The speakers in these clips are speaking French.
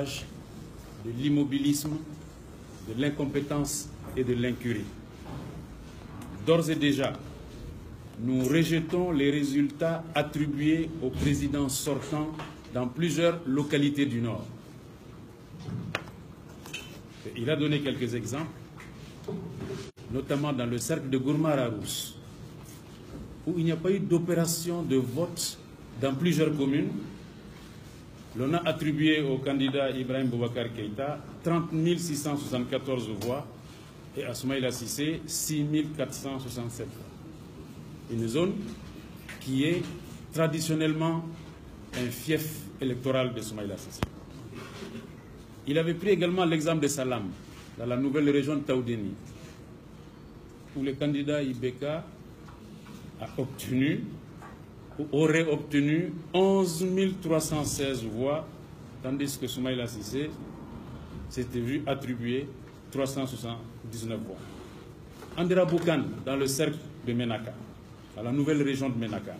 de l'immobilisme, de l'incompétence et de l'incurie. D'ores et déjà, nous rejetons les résultats attribués au président sortant dans plusieurs localités du Nord. Il a donné quelques exemples, notamment dans le cercle de Gourmara-Rousse, où il n'y a pas eu d'opération de vote dans plusieurs communes. L'on a attribué au candidat Ibrahim Boubacar Keïta 30 674 voix et à Soumaïla Cissé 6 467 voix. Une zone qui est traditionnellement un fief électoral de Soumaïla Cissé. Il avait pris également l'exemple de Salam, dans la nouvelle région de Taoudéni, où le candidat Ibeka a obtenu, ou aurait obtenu 11 316 voix, tandis que Soumaïla Cissé s'était vu attribuer 379 voix. Andera Boukan, dans le cercle de Menaka, dans la nouvelle région de Menaka.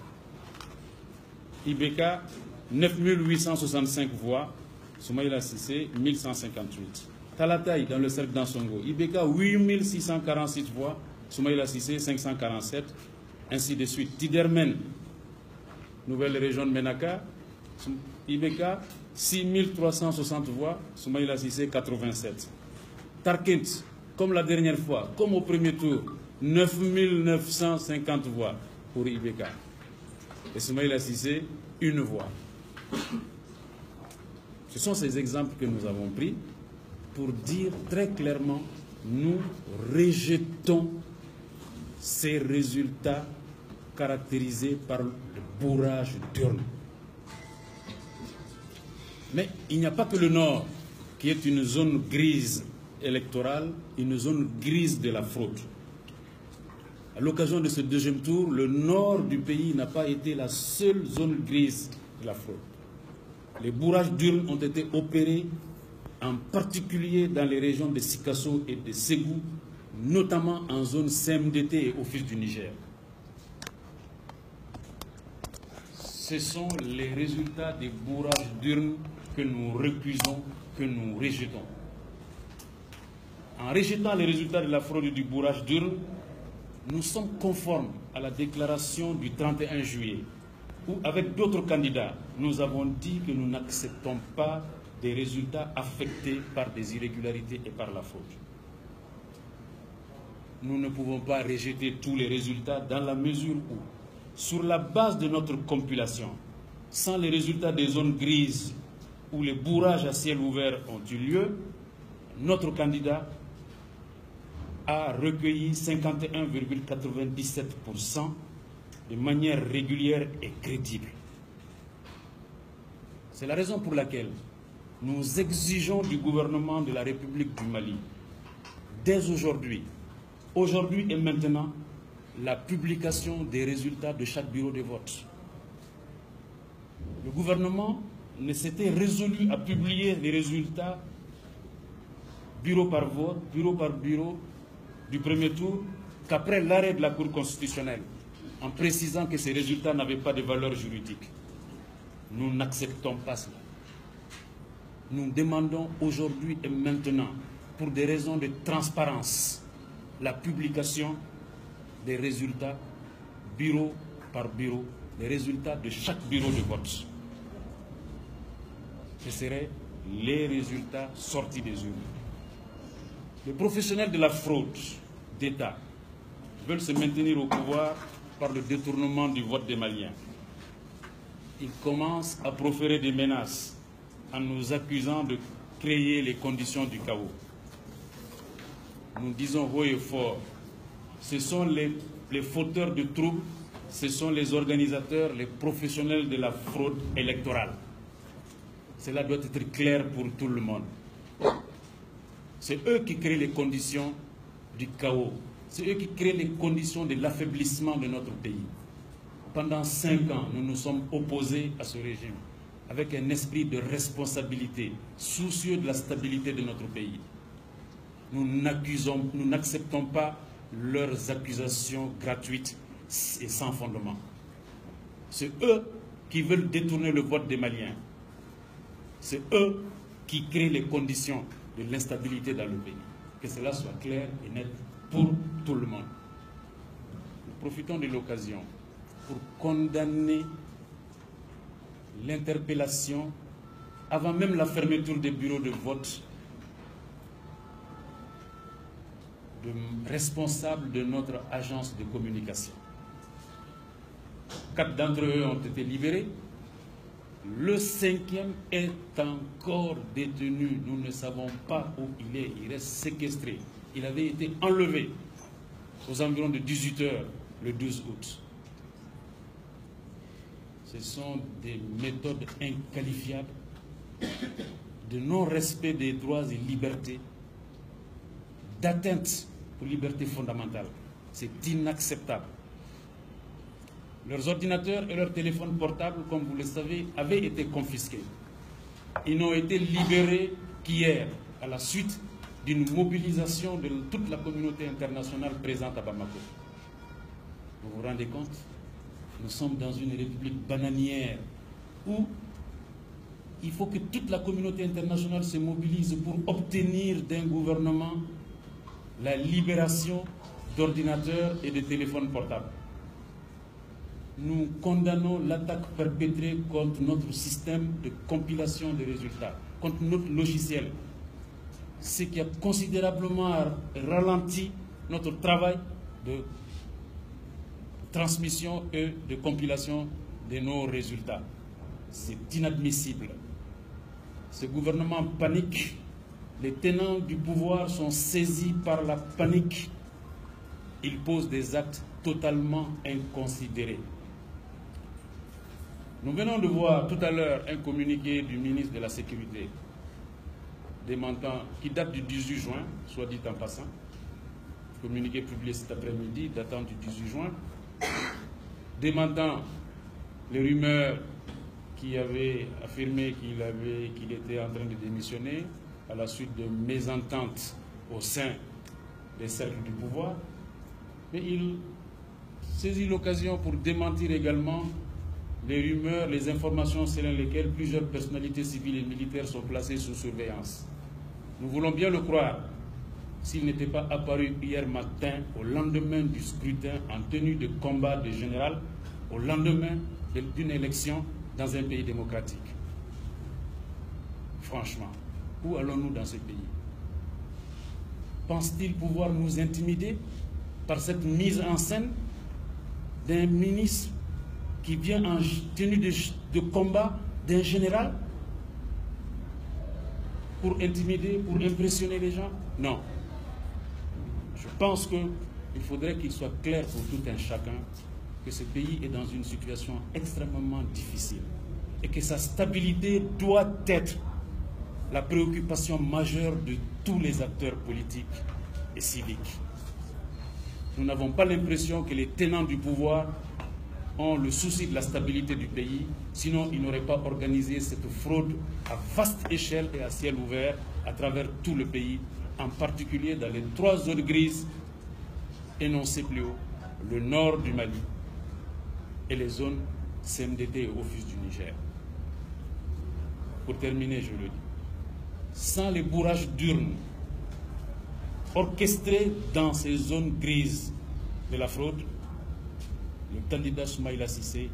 Ibeka, 9 865 voix, Soumaïla Cissé, 1158. Talatay, dans le cercle d'Ansongo. Ibeka, 8 646 voix, Soumaïla Cissé, 547, ainsi de suite. Tidermen, nouvelle région de Menaka. Ibeka, 6 360 voix, Soumaïla Cissé, 87. Tarkent, comme la dernière fois, comme au premier tour, 9 950 voix pour Ibeka. Et Soumaïla Cissé, 1 voix. Ce sont ces exemples que nous avons pris pour dire très clairement, nous rejetons ces résultats caractérisés par le bourrage d'urne. Mais il n'y a pas que le Nord qui est une zone grise électorale, une zone grise de la fraude. À l'occasion de ce deuxième tour, le Nord du pays n'a pas été la seule zone grise de la fraude. Les bourrages d'urnes ont été opérés en particulier dans les régions de Sikasso et de Ségou, notamment en zone CMDT et Office du Niger. Ce sont les résultats des bourrages d'urnes que nous récusons, que nous rejetons. En rejetant les résultats de la fraude et du bourrage d'urnes, nous sommes conformes à la déclaration du 31 juillet, où, avec d'autres candidats, nous avons dit que nous n'acceptons pas des résultats affectés par des irrégularités et par la fraude. Nous ne pouvons pas rejeter tous les résultats dans la mesure où, sur la base de notre compilation, sans les résultats des zones grises où les bourrages à ciel ouvert ont eu lieu, notre candidat a recueilli 51,97% de manière régulière et crédible. C'est la raison pour laquelle nous exigeons du gouvernement de la République du Mali, dès aujourd'hui, aujourd'hui et maintenant, la publication des résultats de chaque bureau de vote. Le gouvernement ne s'était résolu à publier les résultats bureau par bureau du premier tour qu'après l'arrêt de la Cour constitutionnelle, en précisant que ces résultats n'avaient pas de valeur juridique. Nous n'acceptons pas cela. Nous demandons aujourd'hui et maintenant, pour des raisons de transparence, la publication des résultats bureau par bureau, les résultats de chaque bureau de vote. Ce seraient les résultats sortis des urnes. Les professionnels de la fraude d'État veulent se maintenir au pouvoir par le détournement du vote des Maliens. Ils commencent à proférer des menaces en nous accusant de créer les conditions du chaos. Nous disons haut et fort, ce sont les fauteurs de troubles, ce sont les organisateurs, les professionnels de la fraude électorale. Cela doit être clair pour tout le monde. C'est eux qui créent les conditions du chaos. C'est eux qui créent les conditions de l'affaiblissement de notre pays. Pendant 5 ans, nous nous sommes opposés à ce régime, avec un esprit de responsabilité, soucieux de la stabilité de notre pays. Nous n'acceptons pas leurs accusations gratuites et sans fondement. C'est eux qui veulent détourner le vote des Maliens. C'est eux qui créent les conditions de l'instabilité dans le pays. Que cela soit clair et net pour tout le monde. Nous profitons de l'occasion pour condamner l'interpellation avant même la fermeture des bureaux de vote de responsables de notre agence de communication. 4 d'entre eux ont été libérés. Le 5e est encore détenu. Nous ne savons pas où il est. Il reste séquestré. Il avait été enlevé aux environs de 18 h le 12 août. Ce sont des méthodes inqualifiables de non-respect des droits et libertés, d'atteinte aux libertés fondamentales. C'est inacceptable. Leurs ordinateurs et leurs téléphones portables, comme vous le savez, avaient été confisqués. Ils n'ont été libérés qu'hier, à la suite d'une mobilisation de toute la communauté internationale présente à Bamako. Vous vous rendez compte? Nous sommes dans une république bananière où il faut que toute la communauté internationale se mobilise pour obtenir d'un gouvernement la libération d'ordinateurs et de téléphones portables. Nous condamnons l'attaque perpétrée contre notre système de compilation des résultats, contre notre logiciel, ce qui a considérablement ralenti notre travail de transmission et de compilation de nos résultats. C'est inadmissible. Ce gouvernement panique. Les tenants du pouvoir sont saisis par la panique. Ils posent des actes totalement inconsidérés. Nous venons de voir tout à l'heure un communiqué du ministre de la Sécurité démentant, qui date du 18 juin, soit dit en passant, communiqué publié cet après-midi datant du 18 juin, démentant les rumeurs qui avaient affirmé qu'il était en train de démissionner à la suite de mésententes au sein des cercles du pouvoir. Mais il saisit l'occasion pour démentir également les rumeurs, les informations selon lesquelles plusieurs personnalités civiles et militaires sont placées sous surveillance. Nous voulons bien le croire s'il n'était pas apparu hier matin, au lendemain du scrutin en tenue de combat de général, au lendemain d'une élection dans un pays démocratique. Franchement, où allons-nous dans ce pays? Pense-t-il pouvoir nous intimider par cette mise en scène d'un ministre qui vient en tenue de combat d'un général pour intimider, pour impressionner les gens? Non. Je pense qu'il faudrait qu'il soit clair pour tout un chacun que ce pays est dans une situation extrêmement difficile et que sa stabilité doit être la préoccupation majeure de tous les acteurs politiques et civiques. Nous n'avons pas l'impression que les tenants du pouvoir ont le souci de la stabilité du pays, sinon ils n'auraient pas organisé cette fraude à vaste échelle et à ciel ouvert à travers tout le pays, en particulier dans les 3 zones grises énoncées plus haut, le nord du Mali et les zones CMDT et Office du Niger. Pour terminer, je le dis, sans les bourrages d'urnes orchestrés dans ces zones grises de la fraude, le candidat Soumaïla Cissé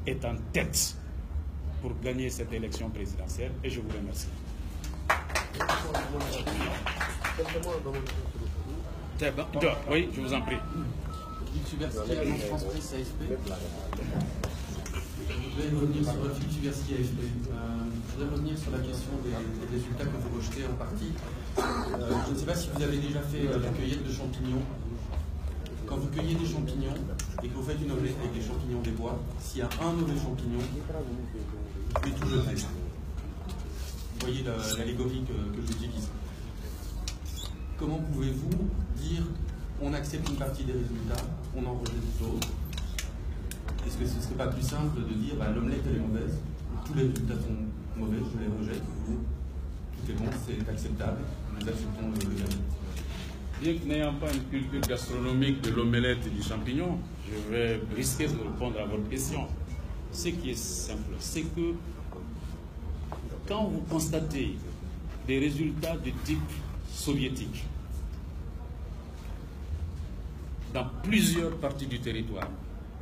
est en tête pour gagner cette élection présidentielle et je vous remercie. Oui, je vous en prie. Philippe Suberski, agence France Presse AFP. Je voudrais revenir sur Philippe Suberski AFP. Je voudrais revenir sur la question des résultats que vous rejetez en partie. Je ne sais pas si vous avez déjà fait la cueillette de champignons. Quand vous cueillez des champignons et que vous faites une omelette avec des champignons des bois, s'il y a un mauvais champignon, vous pouvez tout jeter. Vous voyez l'allégorie que je vous dis ici. Comment pouvez-vous dire on accepte une partie des résultats, on en rejette d'autres? Est-ce que ce ne serait pas plus simple de dire l'omelette elle est mauvaise, tous les résultats sont mauvais, je les rejette, tout est bon, c'est acceptable, nous acceptons le gain? Bien que n'ayant pas une culture gastronomique de l'omelette et du champignon, je vais risquer de répondre à votre question. Ce qui est simple, c'est que quand vous constatez des résultats de type soviétique dans plusieurs parties du territoire,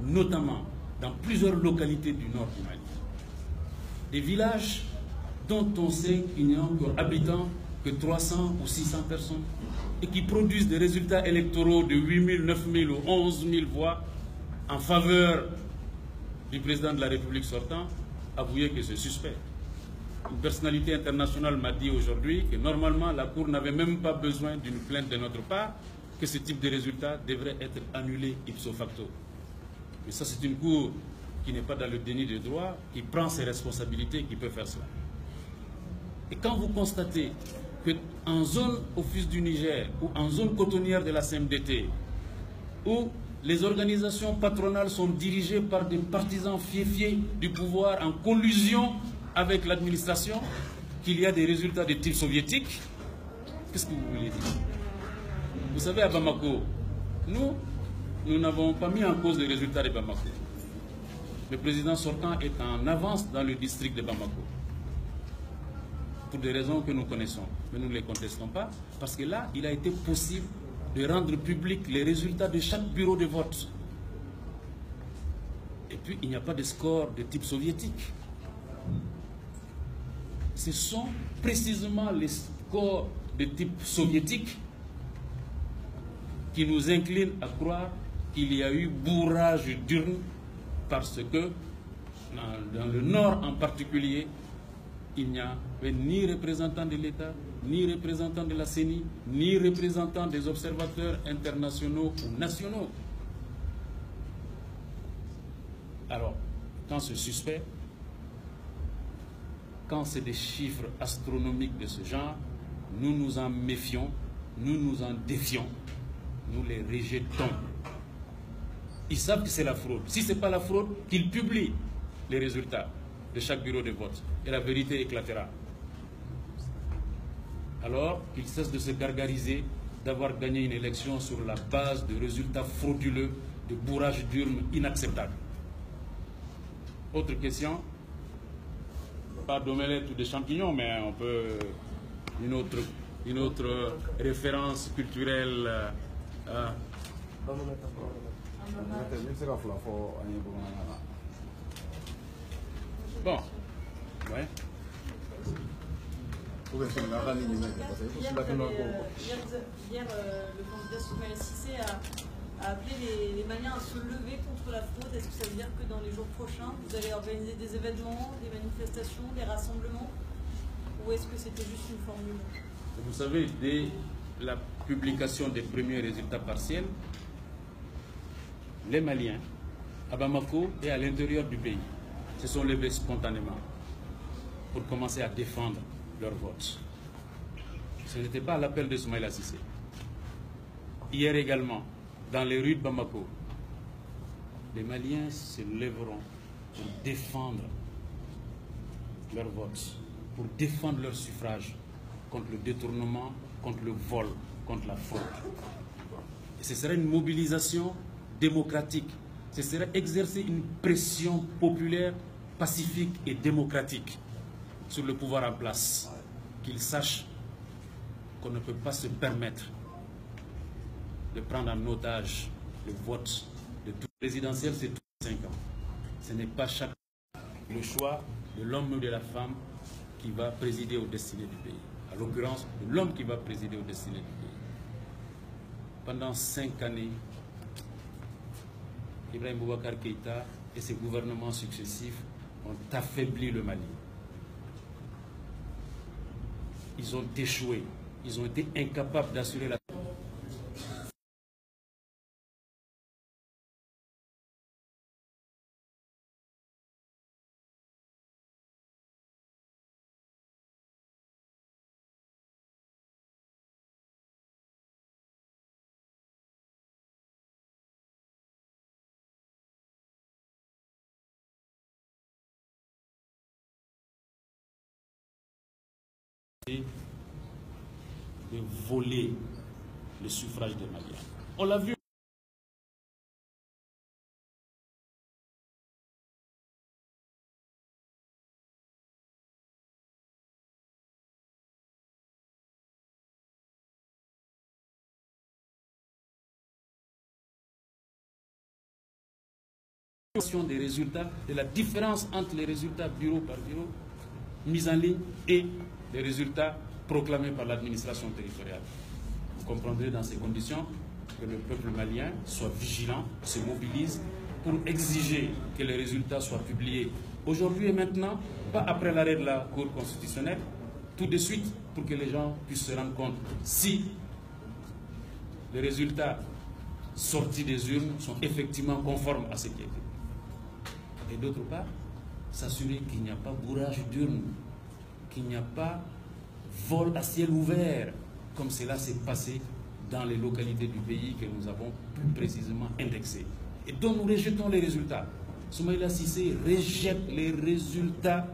notamment dans plusieurs localités du nord du Mali. Des villages dont on sait qu'il n'y a encore habitants que 300 ou 600 personnes et qui produisent des résultats électoraux de 8 000, 9 000 ou 11 000 voix en faveur du président de la République sortant, avouez que c'est suspect. Une personnalité internationale m'a dit aujourd'hui que normalement la Cour n'avait même pas besoin d'une plainte de notre part, que ce type de résultat devrait être annulé ipso facto. Mais ça, c'est une Cour qui n'est pas dans le déni de droit, qui prend ses responsabilités et qui peut faire cela. Et quand vous constatez qu'en zone Office du Niger ou en zone cotonnière de la CMDT, où les organisations patronales sont dirigées par des partisans fiefs du pouvoir en collusion avec l'administration, qu'il y a des résultats de type soviétique, qu'est-ce que vous voulez dire? Vous savez, à Bamako, nous n'avons pas mis en cause les résultats de Bamako. Le président sortant est en avance dans le district de Bamako, pour des raisons que nous connaissons, mais nous ne les contestons pas, parce que là, il a été possible de rendre public les résultats de chaque bureau de vote. Et puis, il n'y a pas de score de type soviétique. Ce sont précisément les scores de type soviétique qui nous inclinent à croire qu'il y a eu bourrage d'urnes parce que dans le Nord en particulier, il n'y avait ni représentant de l'État, ni représentant de la CENI, ni représentant des observateurs internationaux ou nationaux. Alors, quand c'est suspect, quand c'est des chiffres astronomiques de ce genre, nous nous en méfions, nous nous en défions, nous les rejetons. Ils savent que c'est la fraude. Si ce n'est pas la fraude, qu'ils publient les résultats de chaque bureau de vote et la vérité éclatera. Alors qu'ils cessent de se gargariser d'avoir gagné une élection sur la base de résultats frauduleux, de bourrage d'urnes inacceptables. Autre question? Pas d'omelette ou de champignons, mais on peut une autre référence culturelle. Bon, ouais. Hier, le candidat Soumaïla Cissé a appelé les Maliens à se lever contre la fraude. Est-ce que ça veut dire que dans les jours prochains, vous allez organiser des événements, des manifestations, des rassemblements, ou est-ce que c'était juste une formule? Vous savez, dès la publication des premiers résultats partiels, les Maliens, à Bamako et à l'intérieur du pays, se sont levés spontanément pour commencer à défendre leur vote. Ce n'était pas l'appel de Soumaïla Cissé. Hier également, dans les rues de Bamako, les Maliens se lèveront pour défendre leur vote, pour défendre leur suffrage contre le détournement, contre le vol, contre la fraude. Et ce serait une mobilisation démocratique. Ce serait exercer une pression populaire, pacifique et démocratique sur le pouvoir en place. Qu'ils sachent qu'on ne peut pas se permettre de prendre en otage le vote de tout présidentiel, c'est tous les 5 ans. Ce n'est pas chaque le choix de l'homme ou de la femme qui va présider aux destinées du pays. À l'occurrence, de l'homme qui va présider aux destinées du pays. Pendant 5 années, Ibrahim Boubacar Keïta et ses gouvernements successifs ont affaibli le Mali. Ils ont échoué. Ils ont été incapables d'assurer la de voler le suffrage des Maliens. On l'a vu. des résultats, de la différence entre les résultats bureau par bureau, mis en ligne, et les résultats proclamés par l'administration territoriale. Vous comprendrez dans ces conditions que le peuple malien soit vigilant, se mobilise pour exiger que les résultats soient publiés aujourd'hui et maintenant, pas après l'arrêt de la Cour constitutionnelle, tout de suite, pour que les gens puissent se rendre compte si les résultats sortis des urnes sont effectivement conformes à ce qui a été. Et d'autre part, s'assurer qu'il n'y a pas bourrage d'urnes, qu'il n'y a pas vol à ciel ouvert, comme cela s'est passé dans les localités du pays que nous avons plus précisément indexées. Et donc nous rejetons les résultats. Soumaïla Cissé rejette les résultats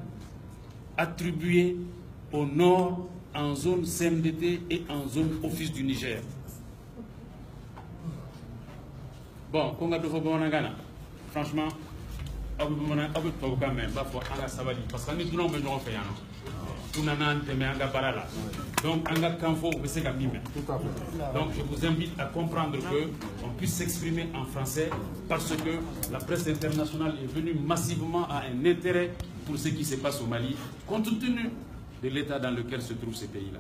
attribués au nord, en zone CMDT et en zone Office du Niger. Bon, franchement, parce que nous donc, je vous invite à comprendre qu'on puisse s'exprimer en français parce que la presse internationale est venue massivement à un intérêt pour ce qui se passe au Mali, compte tenu de l'état dans lequel se trouvent ces pays-là.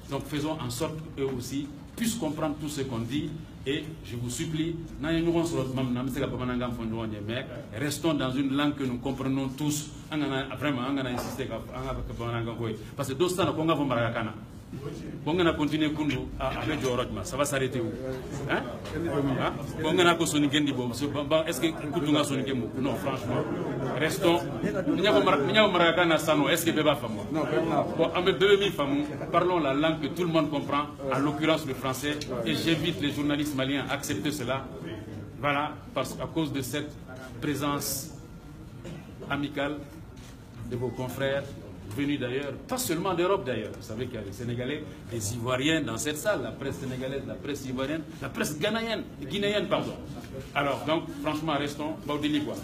Donc faisons en sorte qu'eux aussi puissent comprendre tout ce qu'on dit. Et je vous supplie, restons dans une langue que nous comprenons tous. Vraiment, on a insisté. Parce que d'autres temps, on va continuer avec Jorotma. Ça va s'arrêter où? Est-ce que non, franchement, restons. Est-ce que parlons la langue que tout le monde comprend, en l'occurrence le français, et j'invite les journalistes maliens à accepter cela. Voilà, parce qu'à cause de cette présence amicale de vos confrères, venus d'ailleurs, pas seulement d'Europe d'ailleurs. Vous savez qu'il y a des Sénégalais, des Ivoiriens dans cette salle, la presse sénégalaise, la presse ivoirienne, la presse guinéenne, pardon. Alors, donc, franchement, restons, Baudeli quoi.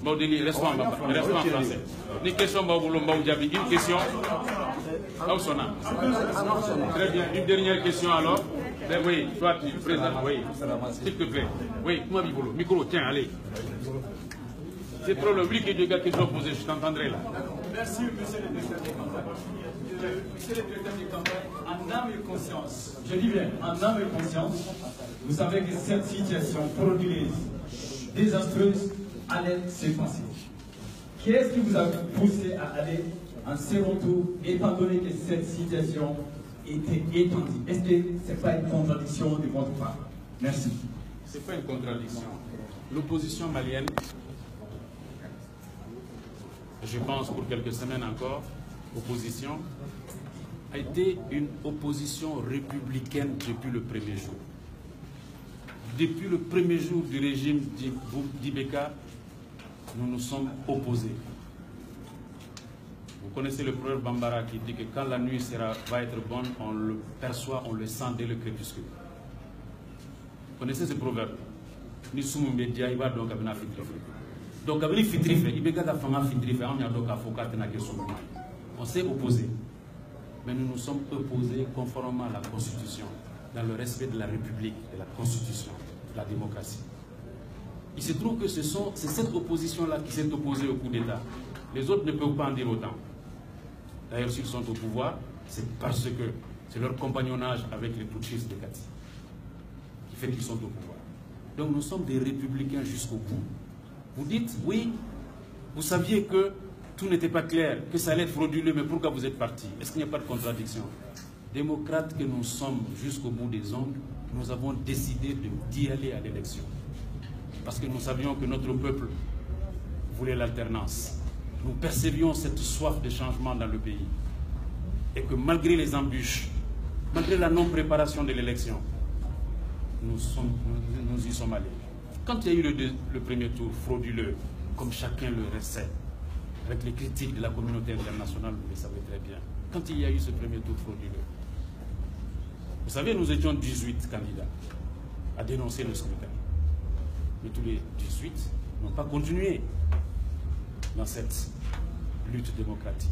Baudeli, restons en français. Une question, une question. Très bien, une dernière question alors. Ben oui, toi tu présentes, oui, s'il te plaît. Oui, moi, micro, tiens, allez. C'est trop le bruit que les gars qui sont posés, je t'entendrai là. Merci, monsieur le directeur des campagnes. Monsieur le directeur des campagnes, en âme et conscience, je dis bien, en âme et conscience, vous savez que cette situation frauduleuse, désastreuse, allait se passer. Qu'est-ce qui vous a poussé à aller en second tour, étant donné que cette situation était étendue? Est-ce que ce n'est pas une contradiction de votre part? Merci. Ce n'est pas une contradiction. L'opposition malienne, je pense pour quelques semaines encore, opposition, a été une opposition républicaine depuis le premier jour. Depuis le premier jour du régime d'Ibeka, nous nous sommes opposés. Vous connaissez le proverbe Bambara qui dit que quand la nuit va être bonne, on le perçoit, on le sent dès le crépuscule. Vous connaissez ce proverbe? Donc, on s'est opposé. Mais nous nous sommes opposés conformément à la Constitution, dans le respect de la République, de la Constitution, de la démocratie. Il se trouve que c'est cette opposition-là qui s'est opposée au coup d'État. Les autres ne peuvent pas en dire autant. D'ailleurs, s'ils sont au pouvoir, c'est parce que c'est leur compagnonnage avec les putschistes de Kati qui fait qu'ils sont au pouvoir. Donc nous sommes des républicains jusqu'au bout. Vous dites, oui, vous saviez que tout n'était pas clair, que ça allait être frauduleux, mais pourquoi vous êtes partis? Est-ce qu'il n'y a pas de contradiction? Démocrates que nous sommes jusqu'au bout des ongles, nous avons décidé d'y aller à l'élection. Parce que nous savions que notre peuple voulait l'alternance. Nous percevions cette soif de changement dans le pays. Et que malgré les embûches, malgré la non-préparation de l'élection, nous y sommes allés. Quand il y a eu le premier tour frauduleux, comme chacun le sait, avec les critiques de la communauté internationale, vous le savez très bien, quand il y a eu ce premier tour frauduleux, vous savez, nous étions 18 candidats à dénoncer le scrutin. Mais tous les 18 n'ont pas continué dans cette lutte démocratique.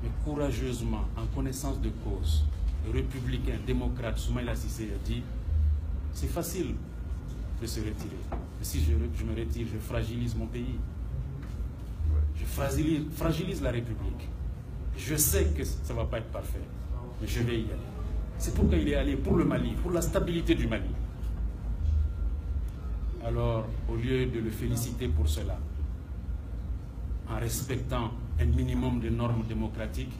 Mais courageusement, en connaissance de cause, le républicain, démocrate Soumaïla Cissé a dit, c'est facile de se retirer. Mais si je me retire, je fragilise mon pays. Je fragilise la République. Je sais que ça ne va pas être parfait, mais je vais y aller. C'est pourquoi il est allé pour le Mali, pour la stabilité du Mali. Alors, au lieu de le féliciter pour cela, en respectant un minimum de normes démocratiques,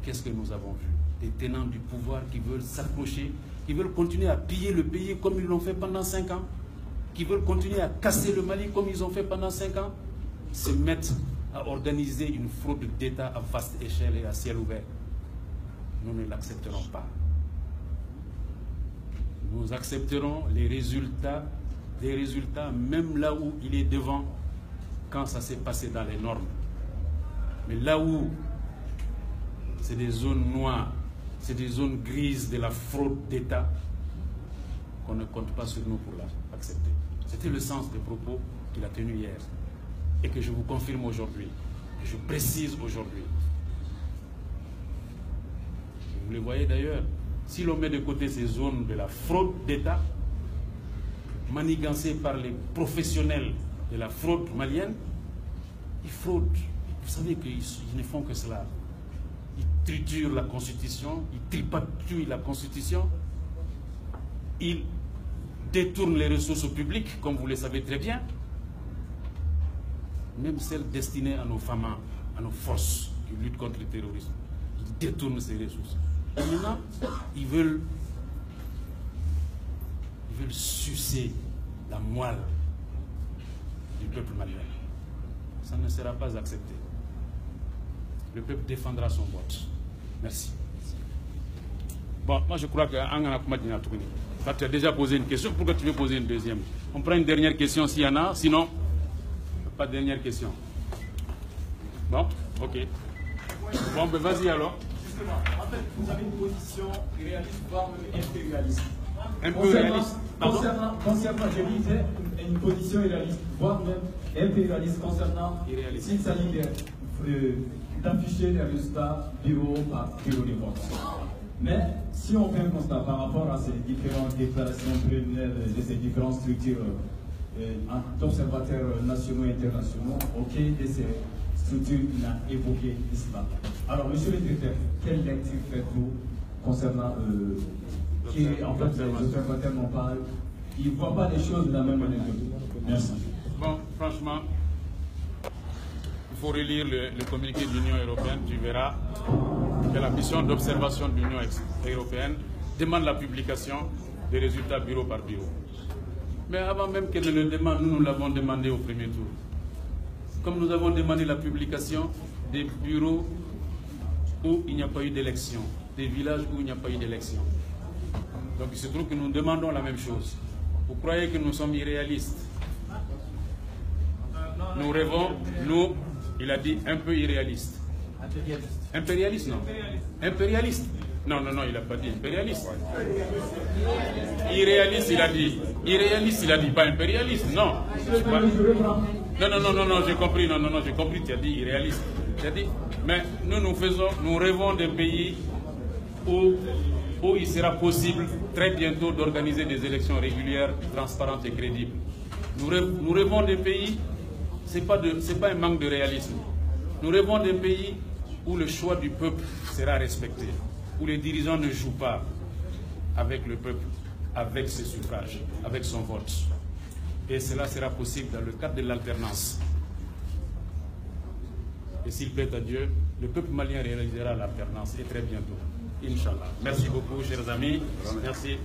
qu'est-ce que nous avons vu? Des tenants du pouvoir qui veulent s'accrocher, qui veulent continuer à piller le pays comme ils l'ont fait pendant 5 ans, qui veulent continuer à casser le Mali comme ils ont fait pendant 5 ans, se mettent à organiser une fraude d'État à vaste échelle et à ciel ouvert. Nous ne l'accepterons pas. Nous accepterons les résultats, des résultats même là où il est devant, quand ça s'est passé dans les normes. Mais là où c'est des zones noires, c'est des zones grises de la fraude d'État, qu'on ne compte pas sur nous pour l'accepter. C'était le sens des propos qu'il a tenus hier et que je vous confirme aujourd'hui, que je précise aujourd'hui. Vous le voyez d'ailleurs, si l'on met de côté ces zones de la fraude d'État, manigancées par les professionnels de la fraude malienne, ils fraudent. Vous savez qu'ils ne font que cela. Ils triturent la Constitution, ils tripatouillent la Constitution, ils détournent les ressources publiques, comme vous le savez très bien, même celles destinées à nos femmes, à nos forces qui luttent contre le terrorisme. Ils détournent ces ressources. Et maintenant, ils veulent sucer la moelle du peuple malien. Ça ne sera pas accepté. Le peuple défendra son vote. Merci. Bon, moi je crois que tu as déjà posé une question. Pourquoi tu veux poser une deuxième? On prend une dernière question s'il y en a. Sinon, pas de dernière question. Bon, ok. Bon, ben vas-y alors. Justement, en fait, vous avez une position réaliste, voire même impérialiste. Impérialiste. Concernant, je disais, une position réaliste, voire même impérialiste concernant s'il s'agit d'afficher les résultats bureau par bureau de vote. Mais si on fait un constat par rapport à ces différentes déclarations préliminaires de ces différentes structures d'observateurs nationaux et internationaux, aucun de ces structures n'a évoqué cela. Alors, monsieur le directeur, quelle lecture faites-vous concernant qui, en fait, les observateurs n'ont pas, ils ne voient pas les choses de la même manière que vous? Merci. Bon, franchement, il faut relire le communiqué de l'Union européenne, tu verras que la mission d'observation de l'Union européenne demande la publication des résultats bureau par bureau. Mais avant même qu'elle ne le demande, nous l'avons demandé au premier tour. Comme nous avons demandé la publication des bureaux où il n'y a pas eu d'élection, des villages où il n'y a pas eu d'élection. Donc il se trouve que nous demandons la même chose. Vous croyez que nous sommes irréalistes? Nous rêvons, nous, il a dit un peu irréaliste. Impérialiste, non. Impérialiste. Non, non, non, il n'a pas dit impérialiste. Irréaliste, il a dit. Irréaliste, il a dit, pas impérialiste, non. Non, non, non, non, non, j'ai compris, non, non, non, j'ai compris, tu as dit irréaliste. Tu as dit, mais nous rêvons d'un pays où il sera possible très bientôt d'organiser des élections régulières, transparentes et crédibles. Nous rêvons d'un pays, ce n'est pas un manque de réalisme. Nous rêvons d'un pays où le choix du peuple sera respecté, où les dirigeants ne jouent pas avec le peuple, avec ses suffrages, avec son vote. Et cela sera possible dans le cadre de l'alternance. Et s'il plaît à Dieu, le peuple malien réalisera l'alternance et très bientôt. Inch'Allah. Merci beaucoup, chers amis. Merci.